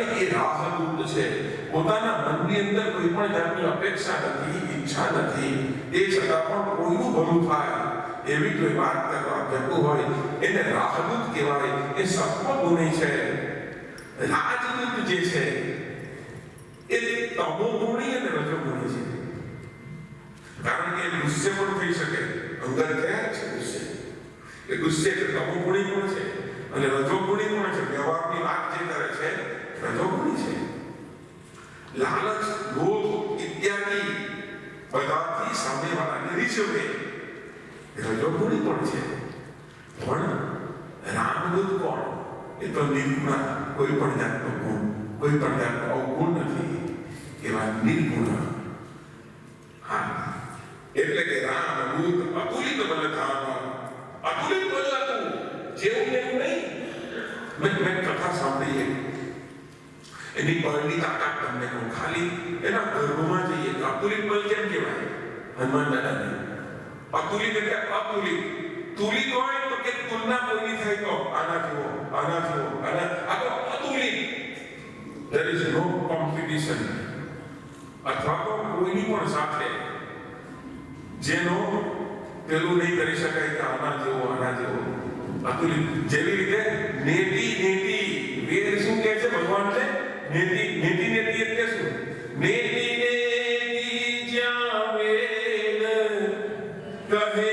અને એ રાહદૂત છે, પોતાના મનની અંદર કોઈ પણ જાતની અપેક્ષા નથી, ઈચ્છા નથી, એ છતાં પણ કોઈનું ભલું થાય એવી કોઈ વાત કરવા જતું હોય એને રાહદૂત કહેવાય. એ સત્વગુણી છે. રાજદૂત જે છે એ તમોગુણી અને રજોગુણી છે. કારણ કે ગુસ્સે પણ થઈ શકે. અંગત કયા છે ગુસ્સે? એ ગુસ્સે કે તમોગુણી પણ છે અને રજોગુણી પણ છે. વ્યવહારની વાત જે કરે છે રજોગુણી છે. લાલચ, લોભ ઇત્યાદિ બધાથી સામેવાળાને રીઝવે રજોગુણી પણ છે. પણ રામદૂત કોણ? એ તો નિર્ગુણ, કોઈ પણ જાતનો ગુણ, કોઈ પણ જાતનો અવગુણ નથી, એવા નિર્ગુણ. હા, એટલે કે રામદૂત અતુલિત બલધામ. અતુલિત બલ હતું, જેવું તેવું નહીં. મેં કથા સાંભળી એની બળની તાકાત તમને કહું. ખાલી એના ગર્ભમાં જઈએ તો અતુલિત બલ કેમ કહેવાય? હનુમાન દાદાને અતુલિત એટલે અતુલિત. તુલિત હોય તો કે તુલના કોઈની થાય તો આના જેવો, આના જેવો, આ તો અતુલિત. There is no competition. અથવા તો કોઈની પણ સાથે જેનો પેલું નહીં કરી શકાય કે આના જેવો, આના જેવો. અતુલિત. જેવી રીતે નેતિ વેદ શું કહે છે ભગવાનને? નેતિ એટલે શું? નેતિ જ્યાં વેદ કહે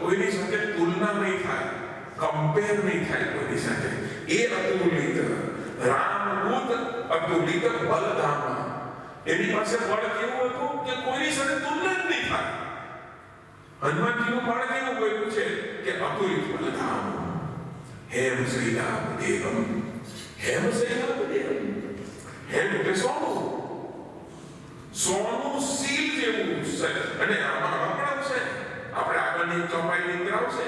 કોઈની સાથે તુલના નહીં થાય, કમ્પેર નહીં થાય કોઈની સાથે. એ અતુલિત. રામદૂત અતુલિત બલધામ. એની પાસે બળ કેવું હતું કે કોઈની સાથે તુલના જ નહીં થાય. હનુમાનજીનું બળ કેવું કહ્યું છે કે અતુલિત બલધામ. હેમ શ્રીરામ દેવમ. હેમ શ્રીરામ દેવમ. હેમ એટલે સોનું. સોનું સીલ જેવું છે. અને આમાં પણ છે આપણે આગળની ચોપાઈ અંદર આવશે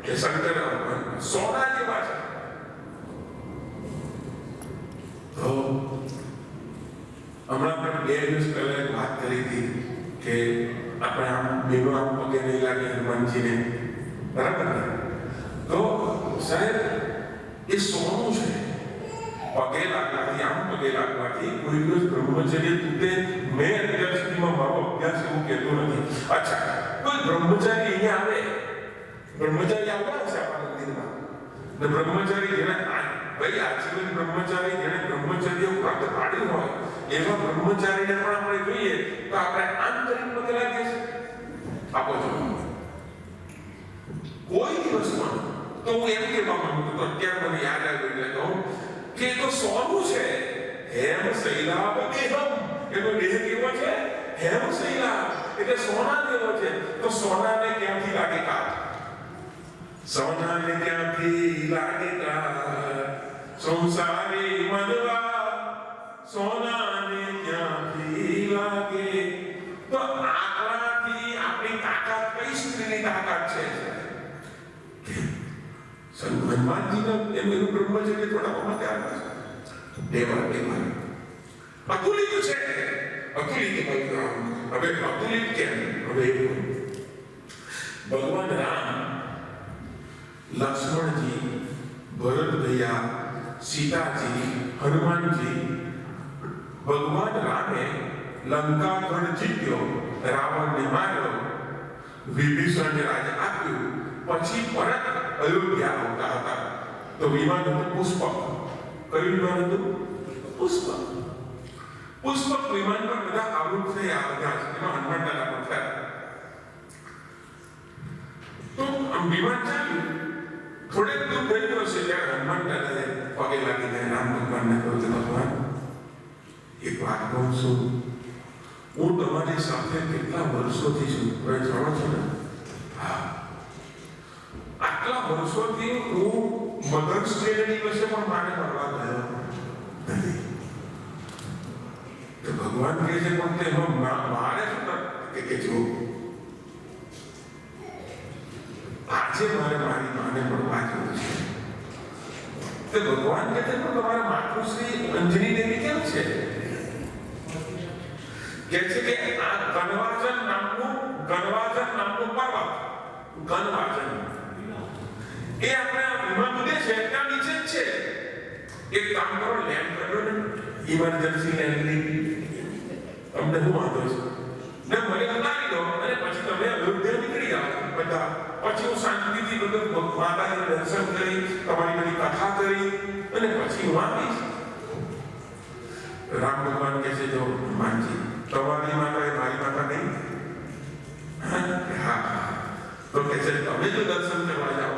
કે શંકર સોના જેવા છે. તો હમણાં પણ 2 દિવસ પહેલા એક વાત કરી હતી કે આપણે આમ બેનો આમ પગે નહીં લાગે હનુમાનજીને, બરાબર ને? તો સાહેબ એ સોનું છે. પગે લાગવાથી, આમ પગે લાગવાથી કોઈ દિવસ બ્રહ્મચર્ય તૂટે. મેં અત્યાર સુધીમાં મારો અભ્યાસ એવું કહેતો નથી. અચ્છા, કોઈ બ્રહ્મચારી અહીંયા આવે, બ્રહ્મચારી આવતા હશે આપણા મંદિરમાં, ને બ્રહ્મચારી જેને ભાઈ આજીવન બ્રહ્મચારી જેને બ્રહ્મચર્ય વ્રત પાડ્યું હોય એવા બ્રહ્મચારીને પણ આપણે જોઈએ તો આપણે આંતરિક પગે લાગીએ છીએ. આપો છો કોઈ દિવસ પણ. તો હું એમ કહેવા માંગુ છું, તો અત્યારે મને યાદ આવ્યું એટલે કહું કે તો સોનું છે. હેમ શૈલાભ દેહમ. એનો દેહ કેવો છે? હેમ શૈલાભ. એટલે સોના જેવો છે. તો સોનાને ક્યાંથી લાગે કાટ? સોનાને ક્યાંથી લાગે કાટ? સંસારી મનવા સોનાને ક્યાંથી લાગે તાકાત છે. હનુમાનજીના એનું બ્રહ્મચર્ય થોડા ત્યાર દેવા અતુલિત છે. અતુલિત હવે અતુલિત કેમ? હવે ભગવાન રામ, લક્ષ્મણજી, ભરત ભૈયા, સીતાજી, હનુમાનજી, ભગવાન રામે લંકા ગઢ જીત્યો, રાવણને માર્યો, વિભીષણને રાજ આપ્યું, પછી પરત અયોધ્યા આવતા હતા તો વિમાન હતું પુષ્પક. કયું વિમાન હતું? પુષ્પક. પુષ્પક વિમાન પર બધા આવૃત થયા, બધા એમાં હનુમાન દાદા પણ થયા. તો આમ વિમાન ચાલ્યું, થોડેક દૂર ગયું હશે ત્યારે હનુમાન દાદાએ પગે લાગીને રામ ભગવાનને કહ્યું કે ભગવાન એક વાત કહું છું, હું તમારી સાથે કેટલા વર્ષોથી છું, તમે જાણો છો ને? હા, આટલા વર્ષોથી હું મધર્સ ડે દિવસે પણ માને મળવા ગયો નથી. તો ભગવાન કહે છે પણ તેમાં મારે શું કે જો આજે મારે મારી માને મળવા જવું છે. તો ભગવાન કહે છે પણ તમારા માતૃશ્રી અંજની દેવી કેમ છે? કે છે કે આ ગણવાજન નામનું પર્વત, ગણવાજન એ આપણે વિમાન ઉડે છે ત્યાં નીચે જ છે. એક કામ કરો, લેન્ડ કરો ને, ઇમરજન્સી લેન્ડિંગ. તમને શું વાંધો છે? ને મને ઉતારી દો અને પછી તમે અયોધ્યા નીકળી જાઓ બધા. પછી હું શાંતિથી બધું માતાજીને દર્શન કરી, તમારી બધી કથા કરી અને પછી હું આવીશ. રામ ભગવાન કહે છે જો હનુમાનજી, તમારી માતા એ મારી માતા નહીં? હા. તો કહે છે તમે જો દર્શન કરવા જાઓ,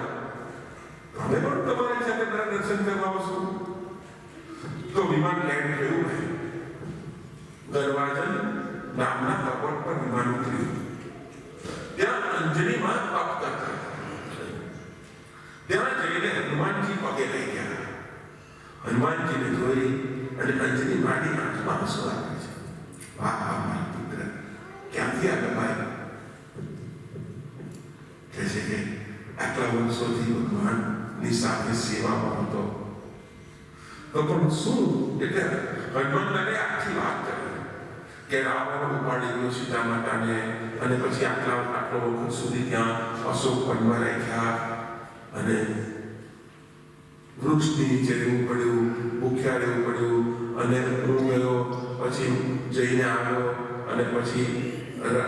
તમે પણ તમારી સાથે દર્શન કરવા આવશો. તો વિમાન લેન્ડ થયું ને, ગરવાજન નામના પર્વત પર વિમાન ઉતર્યું. ત્યાં અંજનીમાં તપ કરતા, ત્યાં જઈને હનુમાનજી પગે લઈ ગયા. હનુમાનજીને જોઈ અને અંજની માની આંખમાં આંસુ આવે છે. વાહ વાહ મારા પુત્ર, ક્યાંથી આ ભાઈ? કહે છે કે આટલા વર્ષોથી ભગવાનની સાથે સેવામાં હતો. તો પણ શું એટલે હનુમાનદાદે આખી વાત કરી કે રાવણ ઉપાડી ગયો સીતા માતાને અને પછી આટલો વખત સુધી ત્યાં અશોક વનમાં રાખ્યા અને વૃક્ષની નીચે રહેવું પડ્યું, ભૂખ્યા રહેવું પડ્યું અને હું ગયો, પછી જઈને આવ્યો અને પછી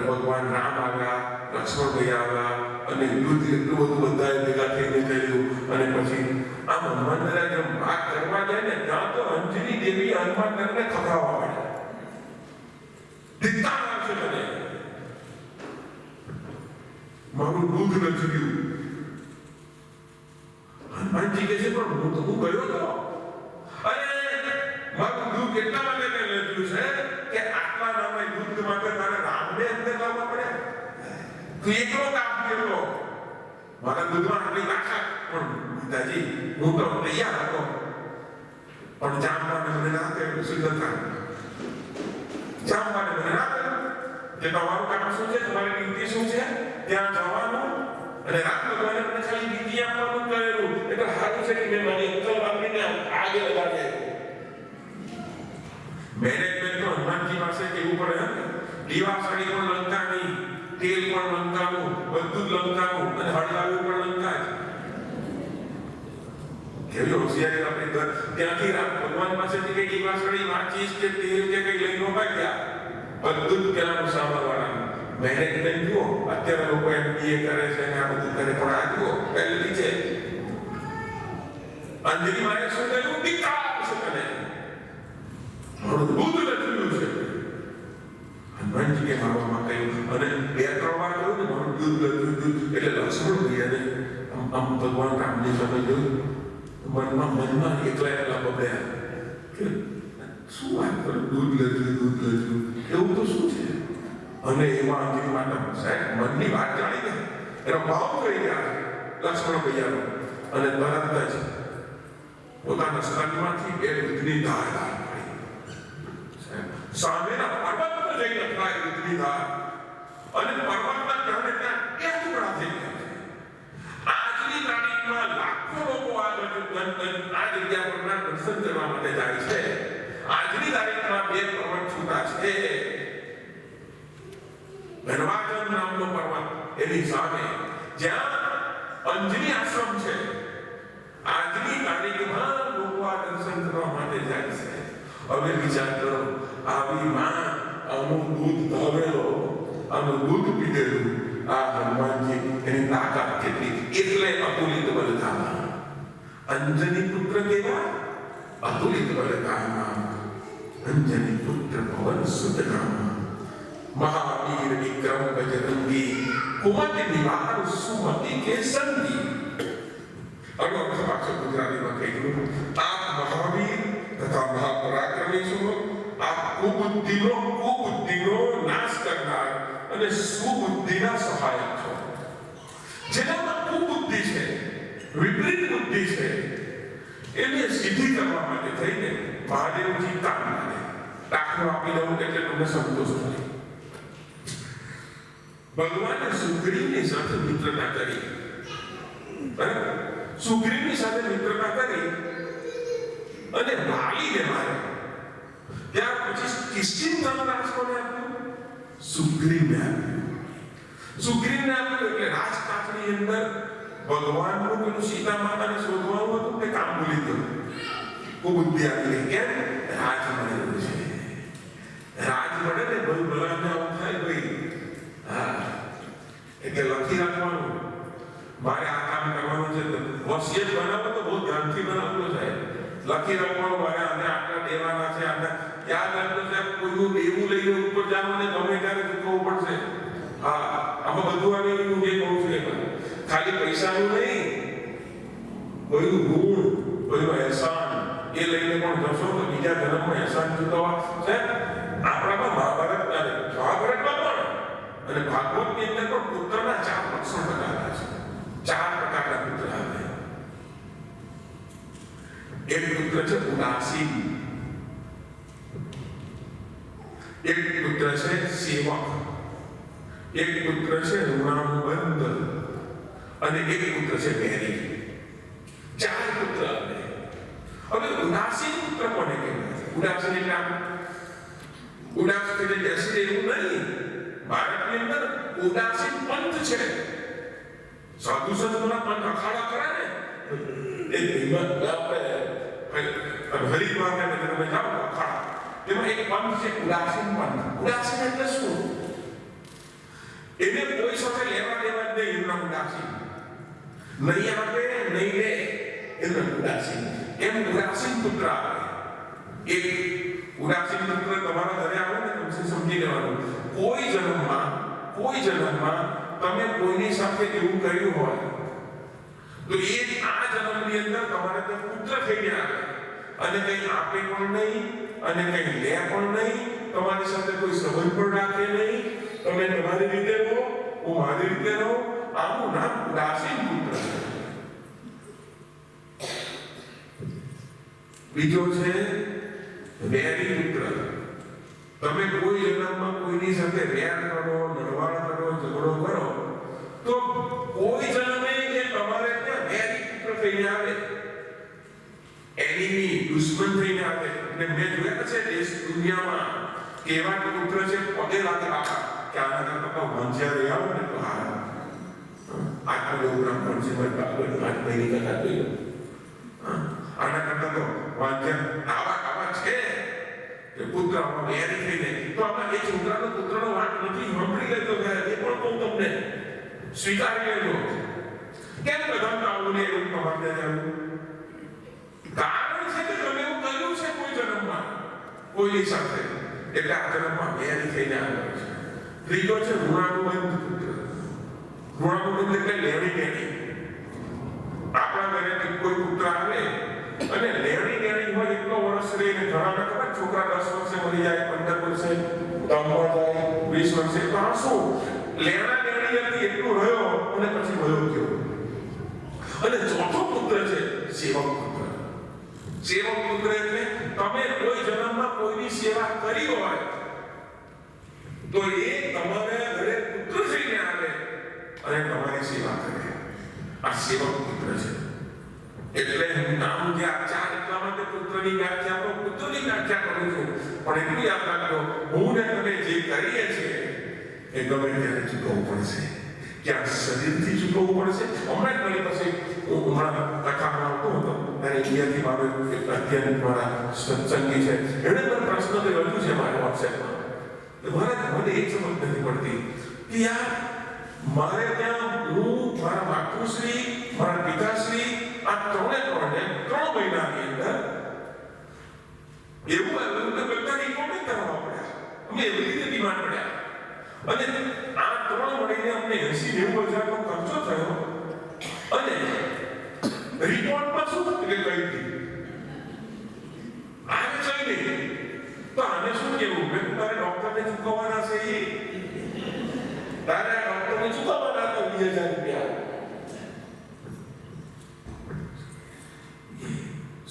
ભગવાન રામ આવ્યા, લક્ષ્મણ ભાઈ આવ્યા અને યુદ્ધ એટલું બધું બધાએ ભેગા થઈને કર્યું. અને પછી આમ હનુમાનદાદા જેમ વાત કરવા જાય ને ત્યાં તો અંજની દેવી હનુમાનદાદાને ખભરાવવા માંડ્યા. ધિક્કાર આવશે મને, મારું દૂધ નથી ગયું. હનુમાનજી કહે છે પણ હું ગયો તો, અરે મારું દૂધ એટલા માટે લખ્યું છે કે આટલા નામે યુદ્ધ માટે તારે રામને અંદર લાવવા પડે. તું એકલો કામ કર્યો, મારા દૂધમાં આટલી તાકાત. પણ પિતાજી હું તો તૈયાર હતો, પણ જામવાને મને ના કહ્યું. સુંદરતા જામવાને મને ના કહ્યું કે તમારું કામ શું છે, તમારી નીતિ શું છે, ત્યાં જવાનું અને રાત ભગવાને મને ખાલી નીતિ આપવાનું કહેલું. એટલે સારું છે કે મેં મારી અંકલ વાપરીને આગે લગાડે. મેનેજમેન્ટ તો હનુમાનજી પાસે કેવું પડે. દીવાસળી પણ લંકાની, તેલ પણ લંકાનું, બધું જ લંકાનું અને હળગાવ્યું પણ લંકા જ. કેવી હોશિયારી આપણે ત્યાંથી રામ ભગવાન પાસેથી કઈ દીવાસળી, માચીસ કે તેલ કે કઈ લઈને ઉભા ગયા. બધું જ પેલાનું સામાન વાળાનું. મેનેજમેન્ટ જુઓ, અત્યારે લોકો MBA કરે છે અને આ બધું કરે, પણ આ જુઓ પહેલેથી છે. અંજલિ મારે શું કહ્યું? ધિક્કાર છે તને, મારું દૂધ લખ્યું છે. હનુમાનજી કે મારવામાં કહ્યું અને 2-3 વાર કહ્યું ને મારું દૂધ લખ્યું. એટલે લક્ષ્મણ ભૈયાને આમ ભગવાન રામની સામે જોયું, મનમાં એકલા બબ્યા કે શું વાત કરું, દૂધ લખ્યું એવું તો શું છે? અને એમાં અંજલિ માતા સાહેબ મનની વાત જાણી ગઈ, એનો ભાવ થઈ ગયા લક્ષ્મણ ભૈયાનો. અને તરત જ પોતાના સ્તનમાંથી 2 દૂધની ધાર બહાર પડી. સામેના પર્વત પર જઈને અથડાઈ દૂધની ધાર અને પર્વતના કારણે ત્યાં એક વેળા થઈ ગયા છે. આજની તારીખમાં લાખો લોકો આ જગ્યા પરના દર્શન કરવા માટે જાય છે. આજની તારીખમાં બે પર્વત છૂટા છે. ધનવાજન નામનો પર્વત, એની સામે જ્યાં અંજની આશ્રમ છે. આજની તારીખમાં લોકો આ દર્શન કરવા માટે જાય છે. હવે વિચાર કરો, આવી માં આનું દૂધ ધાવેલો, આનું દૂધ પીધેલું આ હનુમાનજી, એની તાકાત કેટલી, એટલે અતુલિત બલધામા. અંજની પુત્ર કેવા? અતુલિત બલધામા. અંજની પુત્ર પવન સુતનામા. મહાવીર વિક્રમ બજરંગી, કુમતિ નિવાર સુમતિ કે સંગી. અગર ભાષા ગુજરાતીમાં કહ્યું, આપ મહાવીર તથા મહાપરાક્રમી છો. આપ કુબુદ્ધિનો નાશ કરનાર અને સુબુદ્ધિના સહાયક છો. જેનામાં કુબુદ્ધિ છે, વિપરીત બુદ્ધિ છે, એને સીધી કરવા માટે થઈને મહાદેવજી કામ કરે. દાખલો આપી દઉં એટલે તમને સંતોષ થાય. ભગવાને સુગ્રીવની સાથે મિત્રતા કરી. બરાબર? સુગ્રીવની સાથે મિત્રતા કરી અને વાલીને માર્યો. ત્યાર પછી કિષ્કિંધાનો રાજ કોને આપ્યો? સુગ્રીવને આપ્યો. સુગ્રીવને આપ્યો એટલે રાજકાજની અંદર ભગવાનનું પેલું સીતા માતાને શોધવાનું હતું તે કામ ભૂલી ગયો. બુદ્ધિ આવી ગઈ. કેમ? રાજ મળેલું છે. રાજ મળે ને બહુ બલાને આવું થાય ભાઈ. હા, એટલે લખી રાખવાનું, મારે આ કામ કરવાનું છે. વસિયત બનાવો તો બહુ ધ્યાનથી બનાવવો છે. લખી રાખવાનું, મારે આને આટલા દેવાના છે, આટલા યાદ રાખજો સાહેબ. કોઈનું દેવું લઈને ઉપર જવાનું ને ગમે ત્યારે ચૂકવવું પડશે. હા, આમાં બધું આવે હું જે કહું છું એમાં ખાલી પૈસાનું નહીં, કોઈનું ગુણ, કોઈનું એહસાન એ લઈને પણ જશો તો બીજા જન્મમાં એહસાન ચૂકવવા. સાહેબ આપણામાં મહાભારતમાં પણ અને ભાગવતની અંદર પણ પુત્રના 4 લક્ષણ બતાવ્યા છે. 4 પ્રકારના પુત્ર આવે. એક પુત્ર છે ઉદાસીન, એક પુત્ર છે સેવક, એક પુત્ર છે ઋણાનુબંધ અને એક પુત્ર છે વેરી. 4 પુત્ર આવે. હવે ઉદાસીન પુત્ર કોને કહેવાય? ઉદાસીન એટલે આમ ઉદાસ થઈને બેસી રહેવું નહીં. ભારતની અંદર ઉદાસીન પંથ છે. સાધુ સંતોના પંથ અખાડા ખરા ને, એ હિંમત આપણે હરિદ્વારને તમે જાઓ અખાડા, તેમાં એક પંથ છે ઉદાસીન પંથ. ઉદાસીન એટલે શું? એને કોઈ સાથે લેવા દેવા જ નહીં. એમના ઉદાસીન નહીં આપે નહીં લે, એમના ઉદાસીન. એમ ઉદાસીન પુત્ર આવે. એક ઉદાસીન પુત્ર તમારા ઘરે આવે ને તમે સમજી લેવાનું, કોઈ જન્મમાં તમે કોઈની સાથે એવું કર્યું હોય તો એ આ જન્મની અંદર તમારે તે પુત્ર થઈને આવે અને કંઈ આપે પણ નહીં અને કંઈ લે પણ નહીં, તમારી સાથે કોઈ સંબંધ પણ રાખે નહીં. તમે તમારી રીતે રહો, હું મારી રીતે રહું. આનું નામ ઉદાસીન પુત્ર છે. બીજો છે વેરી પુત્ર. તમે કોઈ જન્મમાં કોઈની સાથે વેર કરો, લડવાડ કરો, ઝઘડો કરો તો કોઈ જન્મે એ તમારે ત્યાં વેરી પુત્ર થઈને આવે, એનિમી, દુશ્મન થઈને આવે. અને મેં જોયા છે દેશ દુનિયામાં કેવા પુત્ર છે પગે લાગે રાખા કે આના કરતા વંચ્યા રહી આવો ને તો હા આટલું બ્રાહ્મણ છે ભાઈ બાબત 5 મહિને કથા જોઈ આના કરતા તો વાંચ્યા આવા છે કે પુત્ર આમાં વેરી થઈને. તો આમાં એ પુત્રનો વાત નથી સાંભળી લેતો, એ પણ કહું તમને, સ્વીકારી લેજો. કેમ બધા આવું ને એવું તમારે આવ્યું? કારણ છે કે તમે એવું કર્યું છે કોઈ જન્મમાં કોઈની સાથે, એટલે આ જન્મમાં વેરી થઈને આવ્યો છે. ત્રીજો છે ઋણાનુબંધ પુત્ર. ઋણાનુબંધ એટલે લેણી દેણી. આપણા ઘરે કોઈ પુત્ર આવે અને લેણી દેણી હોય એટલો વર્ષ રહીને ઘણા ખબર છોકરા 10 વર્ષે મરી જાય, 15 વર્ષે ગામમાં જાય, 20 વર્ષે. તો આ શું લેણા દેણી હતી એટલું રહ્યો અને પછી વયો ગયો. અને ચોથો પુત્ર છે સેવક પુત્ર. સેવક પુત્ર એટલે તમે કોઈ જન્મમાં કોઈની સેવા કરી હોય તો એ તમારે ઘરે પુત્ર થઈને આવે અને તમારી સેવા કરે. આ સેવક પુત્ર છે. એટલે નામ જે આચાર એટલા માટે પુત્રની વ્યાખ્યા તો પુત્રની વ્યાખ્યા કરું છું, પણ એટલું યાદ રાખજો, હું ને તમે જે કરીએ છીએ એ ગમે ત્યારે ચૂકવવું પડશે. ક્યાં શરીરથી ચૂકવવું પડશે. હમણાં જ મારી પાસે હમણાં કથામાં આવતો હતો ત્યારે ઇન્ડિયાથી મારો એક અધ્યયન મારા સત્સંગી છે, એણે પણ પ્રશ્ન કર્યો છે મારા વોટ્સએપમાં. મારા મને એક સમજ નથી પડતી કે યાર મારે ત્યાં હું મારા માતૃશ્રી મારા પિતાશ્રી આ ત્રણે 3 મહિનાની અંદર એવું આવ્યું કે બધાની કોમેન્ટ કરવા પડ્યા. અમે એવી રીતે ડિમાન્ડ પડ્યા અને આ 3 મહિને અમને 80-90 હજારનો ખર્ચો થયો અને રિપોર્ટમાં શું કે કહી દીધું આને ચાલી નહીં તો આને શું કેવું? મેં તારે ડોક્ટરને ચૂકવવાના છે એ તારે ડોક્ટરને ચૂકવવાના હતા 20,000 રૂપિયા.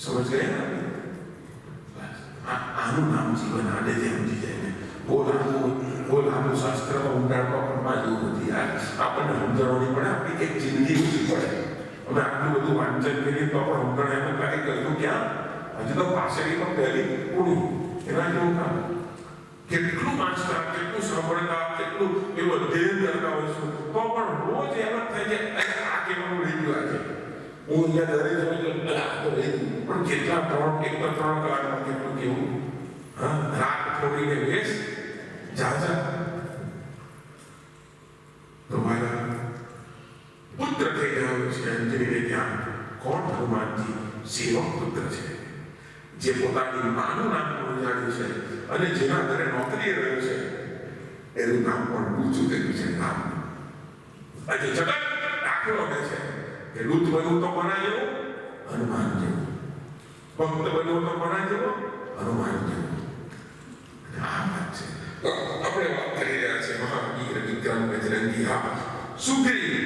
સમજ ગયા? આનું નામ જીવન. આને જે સમજી જાય ને બોલાનું શાસ્ત્રમાં ઊંડાણમાં પણ જેવું નથી યાર. આપણને સમજવાની પડે, આપણી એક જિંદગી ઊંચી પડે. અમે આટલું બધું વાંચન કરીએ તો પણ ઊંડાણ એમ લાગે કર્યું ક્યાં? હજુ તો પાછળીમાં પહેલી પૂરી એના જેવું કામ. કેટલું વાંચતા, કેટલું સાંભળતા, કેટલું એવું અધ્યયન કરતા હોઈશું તો પણ રોજ એમ જ થાય છે આ કેવાનું રહી ગયું આજે. હું અહીંયા ઘરે જઉં તો તો રહી ગયું, પણ કેટલા 3 કલાકમાં કેટલું કેવું રાત થોડીને વેશ જાજા. તમારા પુત્ર થઈ ગયો છે અંજલિને ત્યાં. કોણ? હનુમાનજી સેવક પુત્ર છે, જે પોતાની માનું નામ પણ જાણ્યું છે અને જેના ઘરે નોકરી રહ્યો છે એનું નામ પણ ઊંચું કર્યું છે. નામ આજે જગત દાખલો દે છે કે દૂત બનવું તો કોના જેવું? હનુમાન જેવું. ભક્ત બનવું તો કોના જેવો? હનુમાન જેવું. આ વાત છે. આપણે વાત કરી રહ્યા છે મહાવીર વિક્રમ બજરંગી. હા, સુગ્રીવ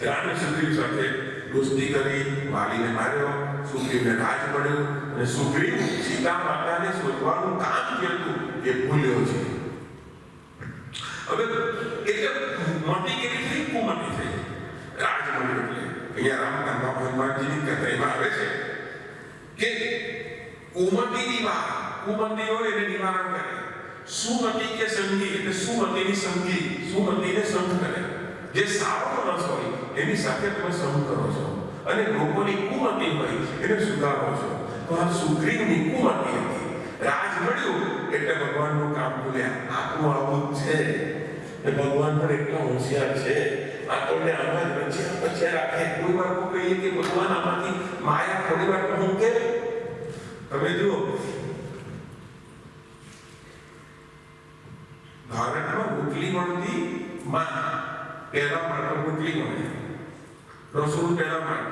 રામે સુગ્રીવ સાથે દોસ્તી કરી, વાલીને માર્યો, સુગ્રીવને રાજ મળ્યું અને સુગ્રીવ સીતા માતાને શોધવાનું કામ જે હતું એ ભૂલ્યો છે. હવે એટલે મોટી કેવી થઈ? કુમતી થઈ. રાજ મળ્યું એટલે અહીંયા રામકાંડા હનુમાનજીની કથામાં આવે છે કે કુમતીની વાત, કુમતી હોય એને નિવારણ કરે. સુમતી કે સંગી એટલે સુમતીની સંગી, સુમતીને સંગ કરે. જે સારો માણસ હોય એની સાથે તમે સંગ કરો છો અને લોકોની કુમતી હોય એને સુધારો છો. તો આ સુગ્રીવની કુમતી હતી. રાજ મળ્યું એટલે ભગવાનનું કામ ભૂલ્યા. આપણું આવું છે એ ભગવાન પણ એટલા હોશિયાર છે, આપણને આમાં જ બચ્યા રાખે. કોઈ વાર કહીએ કે ભગવાન આમાંથી માયા થોડી વાર હું કે તમે જુઓ ભારતમાં રોટલી મળતી માં પહેલા માટે રોટલી મળે, રસોડું પહેલા માટે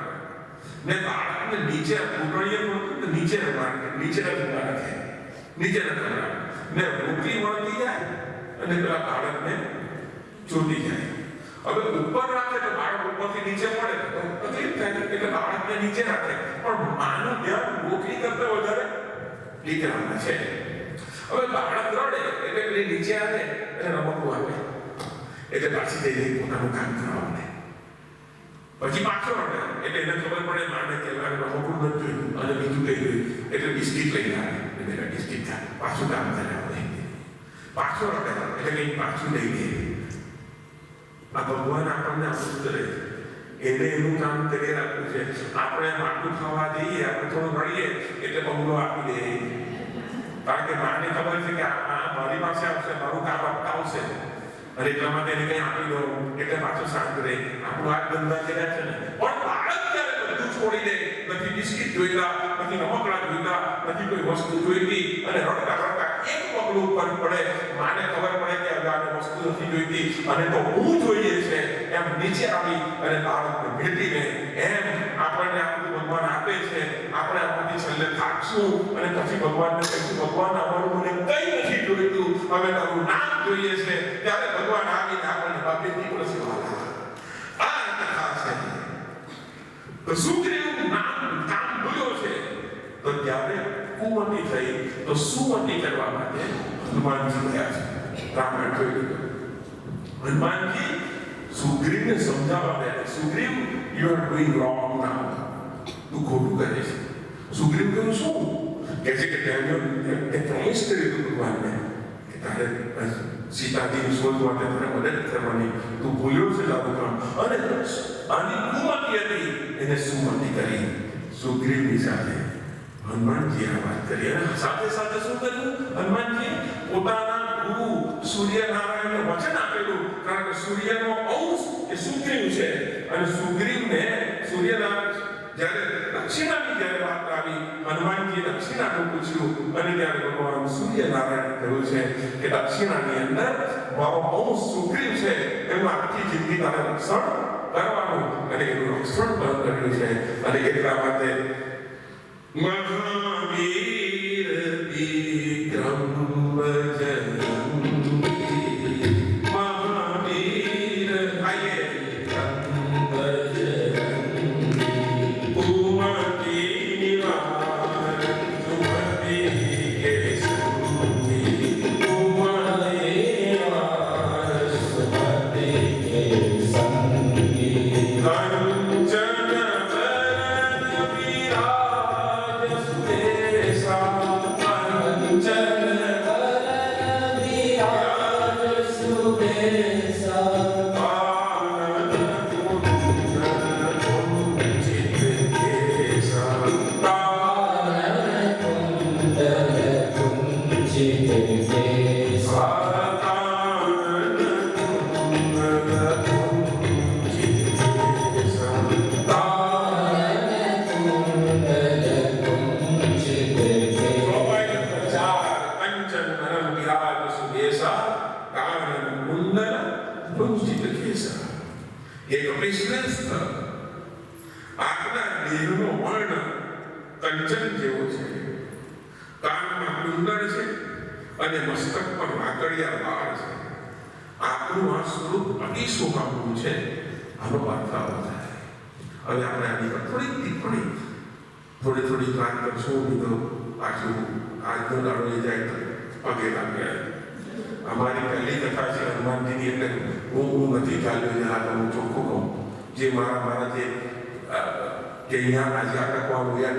ને બાળકને નીચે ઉતરીએ પડતું નીચે નીચેના ને રોટલી મળતી જાય અને પેલા બાળકને ચોટી જાય. હવે ઉપર રાખે તો બાળક ઉપરથી નીચે પડે તો તકલીફ થાય એટલે બાળકને નીચે રાખે, પણ માનું ધ્યાન રોટલી કરતા વધારે દીકરામાં છે. હવે બાળક રડે એટલે પેલી નીચે આવે અને રમકડું આપે એટલે પાછી જઈ પોતાનું કામ કરવા માંડે. પછી પાછો રડે એટલે એને ખબર પડે માને કે રમકડું નથી જોયું અને બીજું કઈ જોયું એટલે બિસ્કીટ લઈને આવે એટલે બિસ્કીટ ખાય, પાછું કામ કરે. પાછો રડે એટલે કંઈક પાછું લઈ દે. આ ભગવાન આપણને આવું કરે, એને એનું કામ કરી રાખ્યું છે. આપણે માટલું ખાવા જઈએ, આપણે થોડું રડીએ એટલે બંગલો આપી દે. કારણ કે માને ખબર છે કે આ મારી પાસે આવશે, મારું કામ અટકાવશે અને એટલા માટે એને કંઈ આપી દો એટલે પાછો શાંત રહે. આપણું આ ધંધા કર્યા છે ને. પણ બાળક ત્યારે બધું છોડી દે, નથી બિસ્કીટ જોઈતા, નથી રમકડા જોઈતા, નથી કોઈ વસ્તુ જોઈતી અને રડતા રડતા એક પગલું ઉપર પડે. માને ખબર પડે કે હવે આને વસ્તુ નથી જોઈતી અને તો હું જોઈએ છે એમ નીચે આવી અને બાળકને ભેટીને એમ આપણને આપણું ભગવાન આપે છે. આપણે આપણથી છેલ્લે થાકશું અને પછી ભગવાનને કહીશું ભગવાન અમારું મને કંઈ નથી જોઈતું, હવે તારું નામ જોઈએ છે. ત્યારે ભગવાન આવીને આપણને બાપેથી પ્રસન્ન. આ કથા છે. તો સુગ્રીવ નામ કામ ભૂલ્યો છે તો ત્યારે કુમતી થઈ તો સુમતી કરવા માટે હનુમાનજી ગયા છે. રામાયણ જોઈ લીધું. હનુમાનજી સુગ્રીવને સમજાવવા દે. Sugriv, you are doing wrong now. તું ખોટું કરે છે. સુગ્રીવ કહ્યું શું? કહે છે કે તે પ્રોમિસ કર્યું હતું ભગવાનને કે તારે સીતાજીની શોધ માટે તારે મદદ કરવાની. તું ભૂલ્યો છે તારું કામ. અને આની કુમતી હતી એને સુમતિ કરી સુગ્રીવની સાથે. હનુમાનજી આ વાત કરી અને સાથે સાથે શું કર્યું? હનુમાનજી પોતાના ગુરુ સૂર્યનારાયણને વચન આપેલું, કારણ કે સૂર્યનો અંશ એ સુગ્રીવ છે અને સુગ્રીવને સૂર્યનારાયણ જ્યારે દક્ષિણાની જ્યારે વાત આવી, હનુમાનજીએ દક્ષિણાનું પૂછ્યું અને ત્યારે ભગવાન સૂર્યનારાયણ કહ્યું છે કે દક્ષિણાની અંદર મારો અંશ સુગ્રીવ છે, એનું આખી જિંદગી તારે રક્ષણ કરવાનું અને એનું રક્ષણ પણ કર્યું છે. અને એટલા માટે મહાવીર વિક્રમ કંચન જેવો છે, કાનમાં કુંડળ છે અને મસ્તક પર વાકડિયા વાળ છે. આપણું આ સ્વરૂપ અતિ શોભાનું છે. આનો અર્થ આવો થાય. હવે આપણે આની પર થોડીક ટિપ્પણી થોડી વાત કરશું. મિત્રો પાછું આજનો દાડો એ જાય તો પગે લાગ્યા. અમારી પહેલી કથા છે હનુમાનજીની, એટલે હું નથી ચાલ્યો જરા તો હું ચોખ્ખું કહું. જે મારા જે અહીંયા આજે આ ટકવાનું